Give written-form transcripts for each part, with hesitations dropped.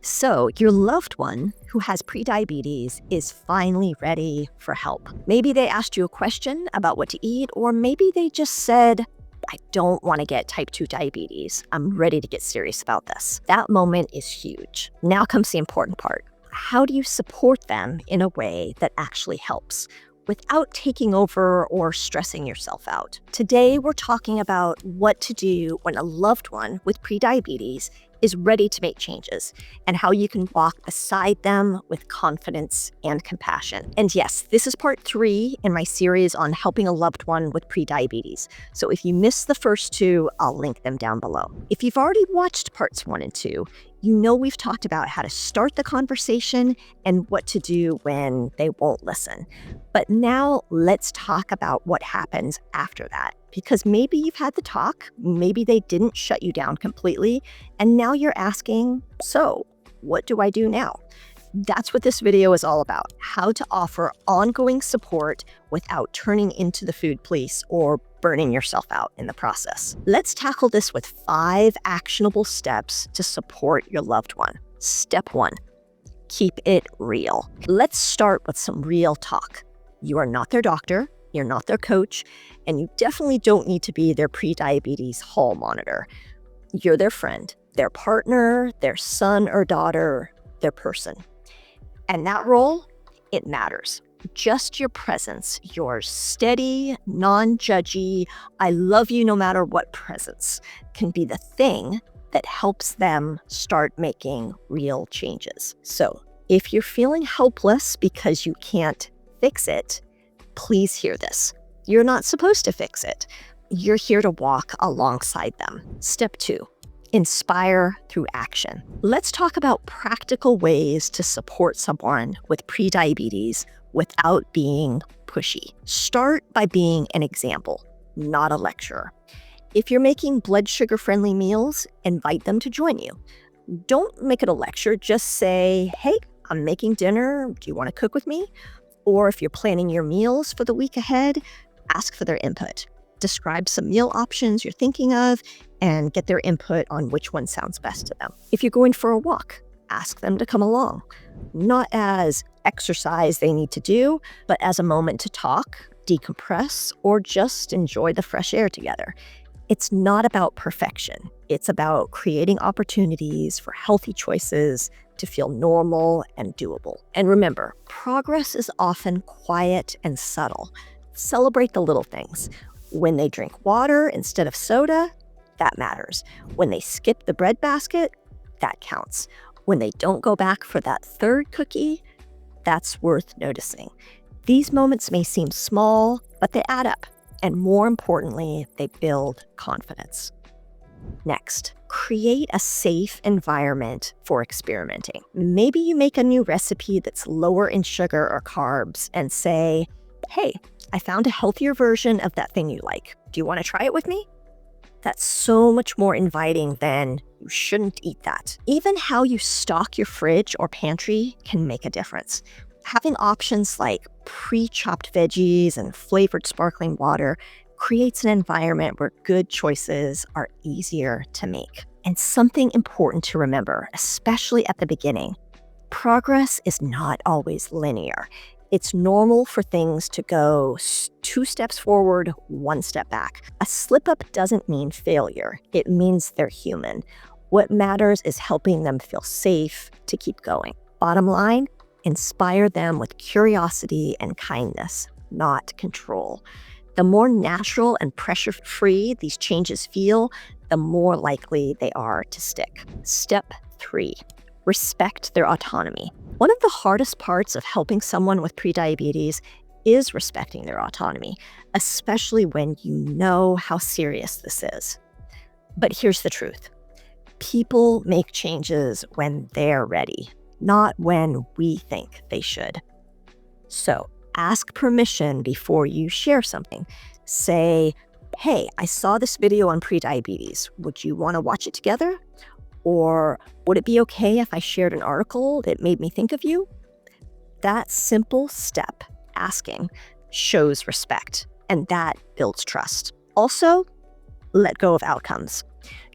So, your loved one who has prediabetes is finally ready for help. Maybe they asked you a question about what to eat, or maybe they just said, I don't want to get type 2 diabetes. I'm ready to get serious about this. That moment is huge. Now comes the important part. How do you support them in a way that actually helps without taking over or stressing yourself out? Today, we're talking about what to do when a loved one with prediabetes is ready to make changes and how you can walk beside them with confidence and compassion. And yes, this is part 3 in my series on helping a loved one with prediabetes. So if you missed the first 2, I'll link them down below. If you've already watched parts 1 and 2, you know we've talked about how to start the conversation and what to do when they won't listen. But now let's talk about what happens after that. Because maybe you've had the talk, maybe they didn't shut you down completely, and now you're asking, so what do I do now? That's what this video is all about, how to offer ongoing support without turning into the food police or burning yourself out in the process. Let's tackle this with 5 actionable steps to support your loved one. Step 1, keep it real. Let's start with some real talk. You are not their doctor, you're not their coach, and you definitely don't need to be their prediabetes hall monitor. You're their friend, their partner, their son or daughter, their person. And that role, it matters. Just your presence, your steady, non-judgy, I love you no matter what presence can be the thing that helps them start making real changes. So if you're feeling helpless because you can't fix it, please hear this. You're not supposed to fix it. You're here to walk alongside them. Step 2, inspire through action. Let's talk about practical ways to support someone with prediabetes without being pushy. Start by being an example, not a lecturer. If you're making blood sugar-friendly meals, invite them to join you. Don't make it a lecture, just say, hey, I'm making dinner, do you want to cook with me? Or if you're planning your meals for the week ahead, ask for their input. Describe some meal options you're thinking of and get their input on which one sounds best to them. If you're going for a walk, ask them to come along. Not as exercise they need to do, but as a moment to talk, decompress, or just enjoy the fresh air together. It's not about perfection. It's about creating opportunities for healthy choices to feel normal and doable. And remember, progress is often quiet and subtle. Celebrate the little things. When they drink water instead of soda, that matters. When they skip the bread basket, that counts. When they don't go back for that 3rd cookie, that's worth noticing. These moments may seem small, but they add up. And more importantly, they build confidence. Next, create a safe environment for experimenting. Maybe you make a new recipe that's lower in sugar or carbs and say, hey, I found a healthier version of that thing you like. Do you want to try it with me? That's so much more inviting than you shouldn't eat that. Even how you stock your fridge or pantry can make a difference. Having options like pre-chopped veggies and flavored sparkling water creates an environment where good choices are easier to make. And something important to remember, especially at the beginning, progress is not always linear. It's normal for things to go 2 steps forward, 1 step back. A slip-up doesn't mean failure. It means they're human. What matters is helping them feel safe to keep going. Bottom line, inspire them with curiosity and kindness, not control. The more natural and pressure-free these changes feel, the more likely they are to stick. Step 3, respect their autonomy. One of the hardest parts of helping someone with prediabetes is respecting their autonomy, especially when you know how serious this is. But here's the truth. People make changes when they're ready, not when we think they should. So ask permission before you share something. Say, hey, I saw this video on prediabetes. Would you want to watch it together? Or would it be okay if I shared an article that made me think of you? That simple step, asking, shows respect, and that builds trust. Also, let go of outcomes.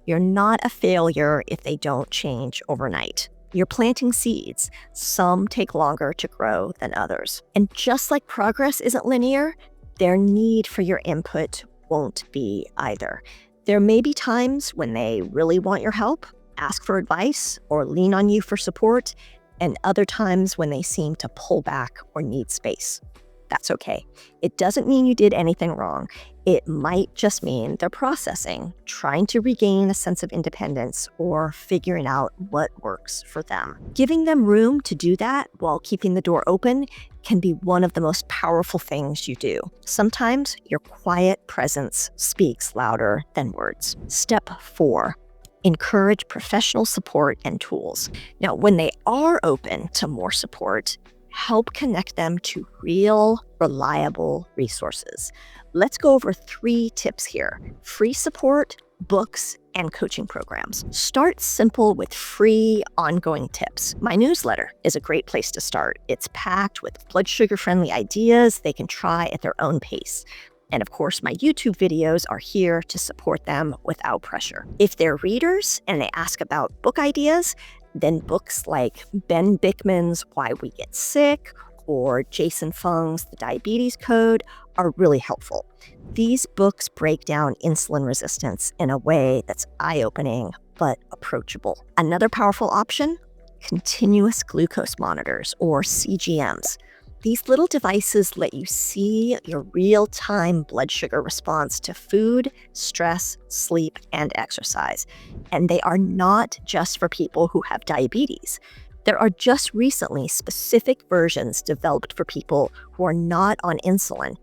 You're not a failure if they don't change overnight. You're planting seeds. Some take longer to grow than others. And just like progress isn't linear, their need for your input won't be either. There may be times when they really want your help, ask for advice, or lean on you for support, and other times when they seem to pull back or need space. That's okay. It doesn't mean you did anything wrong. It might just mean they're processing, trying to regain a sense of independence, or figuring out what works for them. Giving them room to do that while keeping the door open can be one of the most powerful things you do. Sometimes your quiet presence speaks louder than words. Step 4. Encourage professional support and tools. Now, when they are open to more support, help connect them to real, reliable resources. Let's go over 3 tips here: free support, books, and coaching programs. Start simple with free, ongoing tips. My newsletter is a great place to start. It's packed with blood sugar-friendly ideas they can try at their own pace. And of course, my YouTube videos are here to support them without pressure. If they're readers and they ask about book ideas, then books like Ben Bickman's Why We Get Sick or Jason Fung's The Diabetes Code are really helpful. These books break down insulin resistance in a way that's eye-opening but approachable. Another powerful option: continuous glucose monitors, or CGMs. These little devices let you see your real-time blood sugar response to food, stress, sleep, and exercise. And they are not just for people who have diabetes. There are just recently specific versions developed for people who are not on insulin,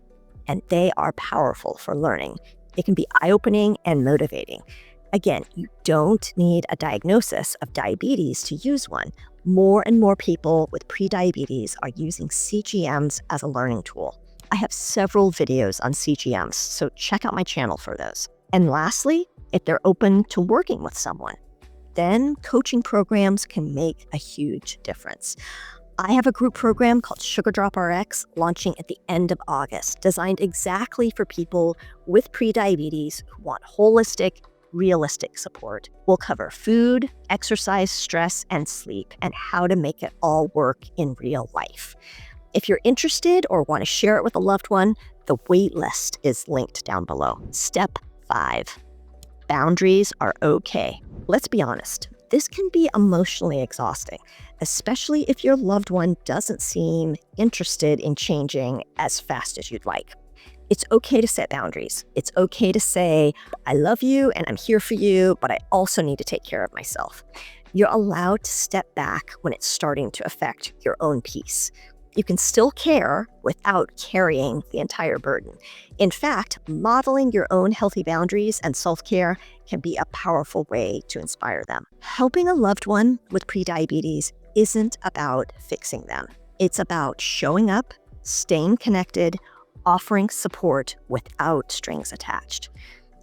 and they are powerful for learning. It can be eye-opening and motivating. Again, you don't need a diagnosis of diabetes to use one. More and more people with prediabetes are using CGMs as a learning tool. I have several videos on CGMs, so check out my channel for those. And lastly, if they're open to working with someone, then coaching programs can make a huge difference. I have a group program called Sugar Drop RX launching at the end of August, designed exactly for people with prediabetes who want holistic, realistic support. We'll cover food, exercise, stress, and sleep, and how to make it all work in real life. If you're interested or want to share it with a loved one, the wait list is linked down below. Step 5. Boundaries are okay. Let's be honest, this can be emotionally exhausting, especially if your loved one doesn't seem interested in changing as fast as you'd like. It's okay to set boundaries. It's okay to say, I love you and I'm here for you, but I also need to take care of myself. You're allowed to step back when it's starting to affect your own peace. You can still care without carrying the entire burden. In fact, modeling your own healthy boundaries and self-care can be a powerful way to inspire them. Helping a loved one with prediabetes isn't about fixing them. It's about showing up, staying connected, offering support without strings attached.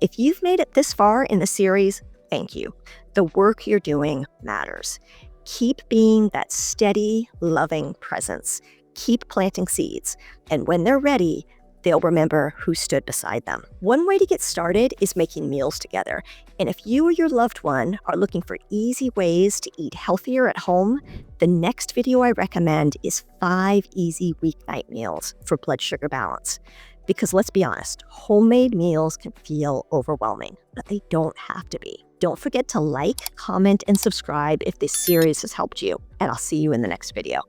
If you've made it this far in the series, thank you. The work you're doing matters. Keep being that steady, loving presence. Keep planting seeds, and when they're ready, they'll remember who stood beside them. One way to get started is making meals together. And if you or your loved one are looking for easy ways to eat healthier at home, the next video I recommend is 5 easy weeknight meals for blood sugar balance. Because let's be honest, homemade meals can feel overwhelming, but they don't have to be. Don't forget to like, comment, and subscribe if this series has helped you, and I'll see you in the next video.